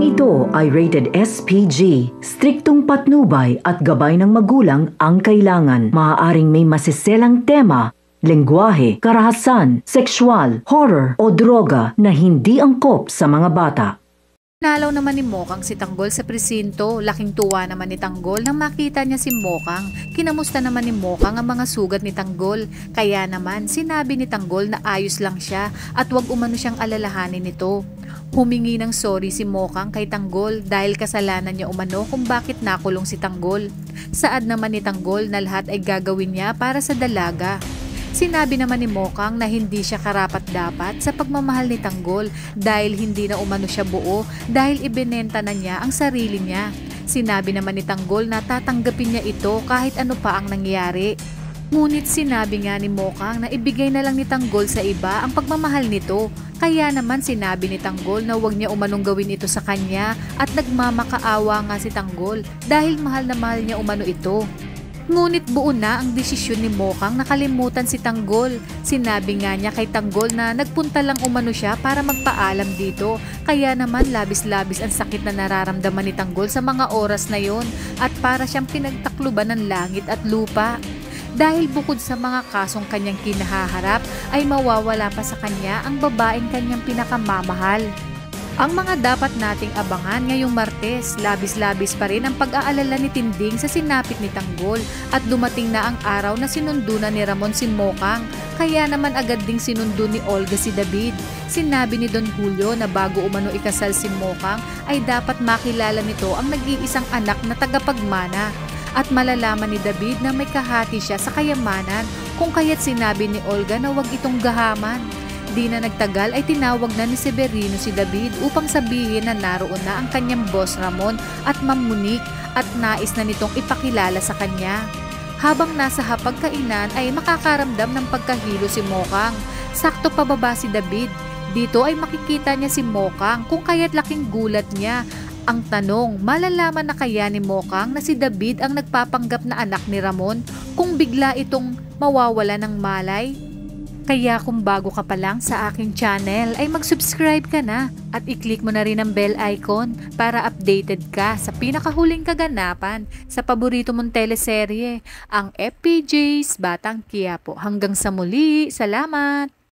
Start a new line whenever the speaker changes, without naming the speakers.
Programang ito ay rated SPG. Striktong patnubay at gabay ng magulang ang kailangan. Maaaring may masiselang tema, lengguwahe, karahasan, sexual, horror o droga na hindi angkop sa mga bata.
Nalaw naman ni Mokang si Tanggol sa presinto. Laking tuwa naman ni Tanggol nang makita niya si Mokang. Kinamusta naman ni Mokang ang mga sugat ni Tanggol. Kaya naman sinabi ni Tanggol na ayos lang siya at wag umano siyang alalahanin nito. Humingi ng sorry si Mokang kay Tanggol dahil kasalanan niya umano kung bakit nakulong si Tanggol. Saad naman ni Tanggol na lahat ay gagawin niya para sa dalaga. Sinabi naman ni Mokang na hindi siya karapat-dapat sa pagmamahal ni Tanggol dahil hindi na umano siya buo dahil ibinenta na niya ang sarili niya. Sinabi naman ni Tanggol na tatanggapin niya ito kahit ano pa ang nangyari. Ngunit sinabi nga ni Mokang na ibigay na lang ni Tanggol sa iba ang pagmamahal nito. Kaya naman sinabi ni Tanggol na huwag niya umanong gawin ito sa kanya at nagmamakaawa nga si Tanggol dahil mahal na mahal niya umano ito. Ngunit buo na ang desisyon ni Mokang nakalimutan si Tanggol. Sinabi nga niya kay Tanggol na nagpunta lang umano siya para magpaalam dito. Kaya naman labis-labis ang sakit na nararamdaman ni Tanggol sa mga oras na yon at para siyang pinagtakluban ng langit at lupa. Dahil bukod sa mga kasong kanyang kinahaharap ay mawawala pa sa kanya ang babaeng kanyang pinakamamahal. Ang mga dapat nating abangan ngayong Martes, labis-labis pa rin ang pag-aalala ni Tinding sa sinapit ni Tanggol at dumating na ang araw na sinundo na ni Ramon si Mokang, kaya naman agad ding sinundo ni Olga si David. Sinabi ni Don Julio na bago umano ikasal si Mokang ay dapat makilala nito ang nag-iisang anak na tagapagmana at malalaman ni David na may kahati siya sa kayamanan kung kaya't sinabi ni Olga na wag itong gahaman. Di na nagtagal ay tinawag na ni Severino si David upang sabihin na naroon na ang kanyang boss Ramon at Ma'am Monique at nais na nitong ipakilala sa kanya. Habang nasa hapagkainan ay makakaramdam ng pagkahilo si Mokang. Sakto pababa si David. Dito ay makikita niya si Mokang kung kaya't laking gulat niya. Ang tanong, malalaman na kaya ni Mokang na si David ang nagpapanggap na anak ni Ramon kung bigla itong mawawala ng malay? Kaya kung bago ka pa lang sa aking channel ay mag-subscribe ka na at i-click mo na rin ang bell icon para updated ka sa pinakahuling kaganapan sa paborito mong teleserye, ang FPJ's Batang Quiapo. Hanggang sa muli, salamat!